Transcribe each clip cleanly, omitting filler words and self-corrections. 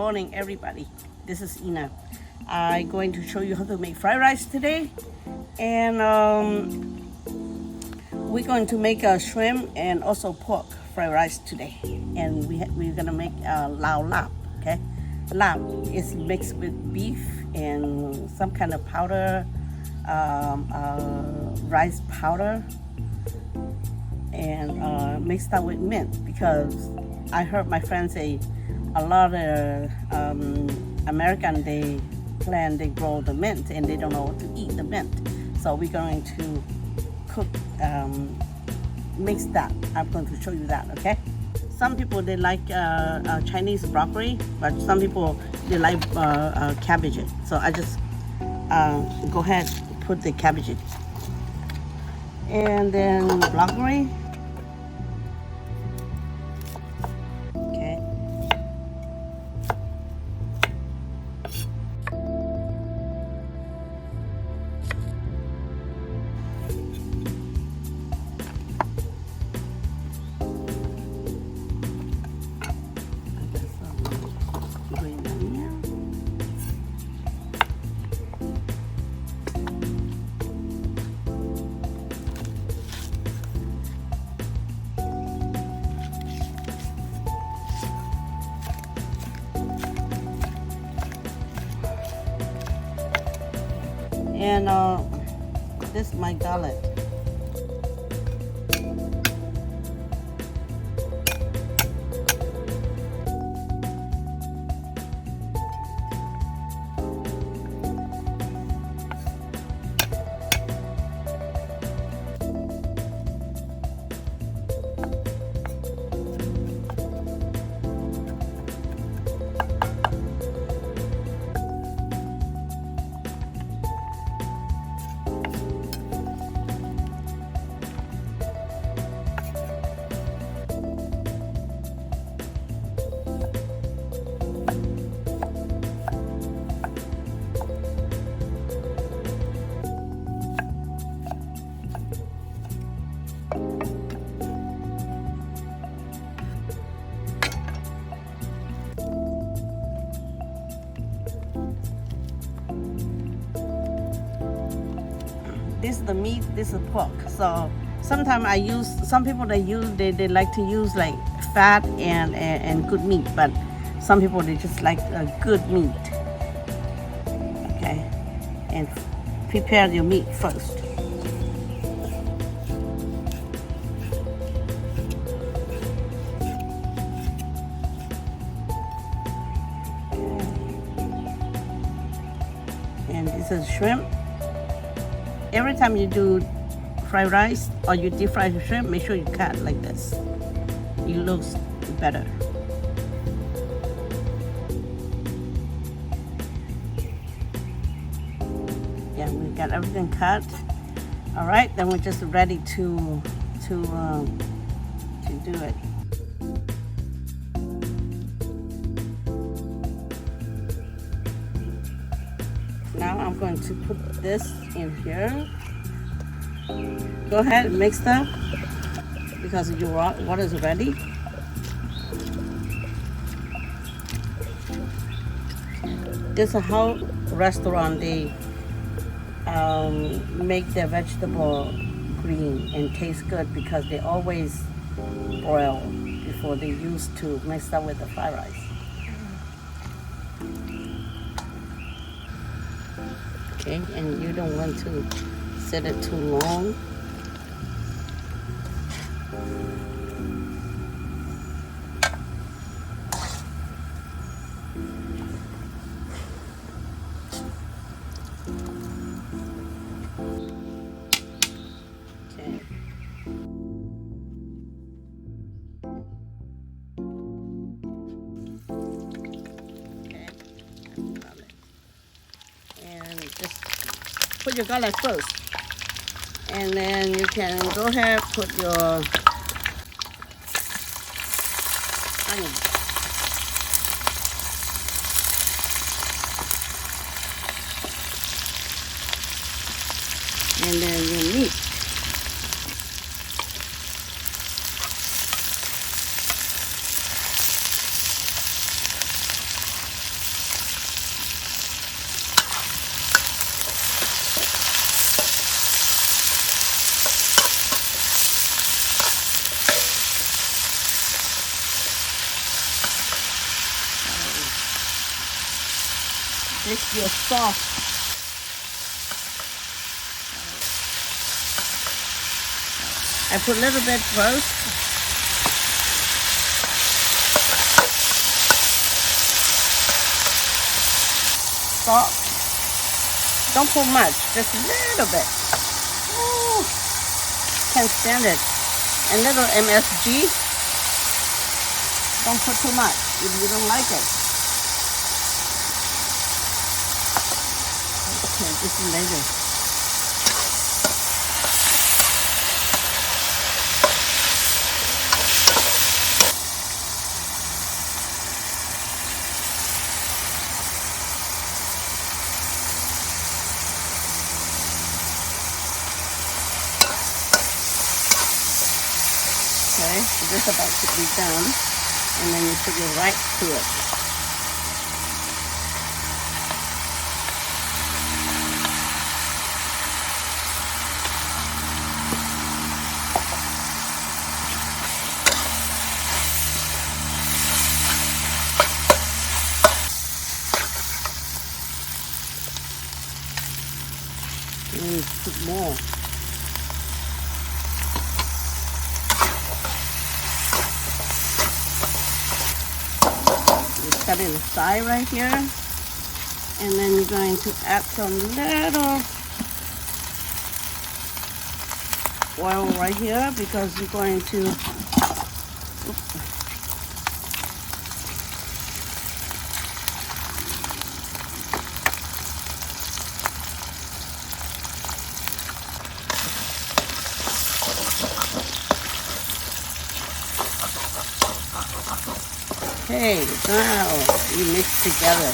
morning, everybody. This is Ina. I'm going to show you how to make fried rice today, and we're going to make a shrimp and also pork fried rice today. And we're gonna make lao lap. Okay, lap is mixed with beef and some kind of powder, rice powder, and mixed up with mint, because I heard my friends say a lot of American they grow the mint and they don't know what to eat the mint. So we're going to cook, mix that. I'm going to show you that, okay? Some people they like Chinese broccoli, but some people they like cabbage. So I just go ahead put the cabbage in. And then broccoli. Okay. And this is my garlic. This is the meat, this is pork. So sometimes I use, some people they like to use like fat and good meat, but some people they just like good meat. Okay, and prepare your meat first. And this is shrimp. Every time you do fried rice or you deep fry the shrimp, make sure you cut like this. It looks better. Yeah, we got everything cut. All right, then we're just ready to do it. Now I'm going to put this in here. Go ahead and mix that because your water is ready. This is how restaurant they make their vegetable green and taste good, because they always boil before they used to mix up with the fried rice. Okay, and you don't want to set it too long. Okay. Okay, and garlic. And just put your garlic first. And then you can go ahead put your onion. And then your meat. This your sauce. I put a little bit first. Salt. Don't put much, just a little bit. Ooh, can't stand it. A little MSG. Don't put too much if you don't like it. Okay, this is later. Okay, so this is about to be done, and then you put it right to it. And put more. Cut it aside right here, and then you're going to add some little oil right here because you're going to okay, now you mix together.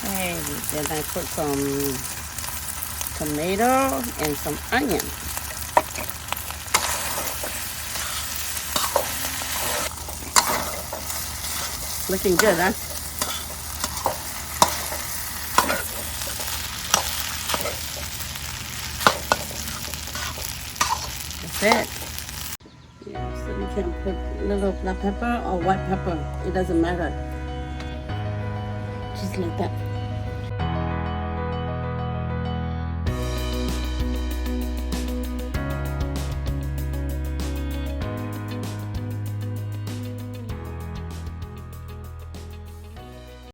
Okay, then I put some tomato and some onion. Looking good, huh? That's it. Yeah, so you can put a little black pepper or white pepper. It doesn't matter. Just like that.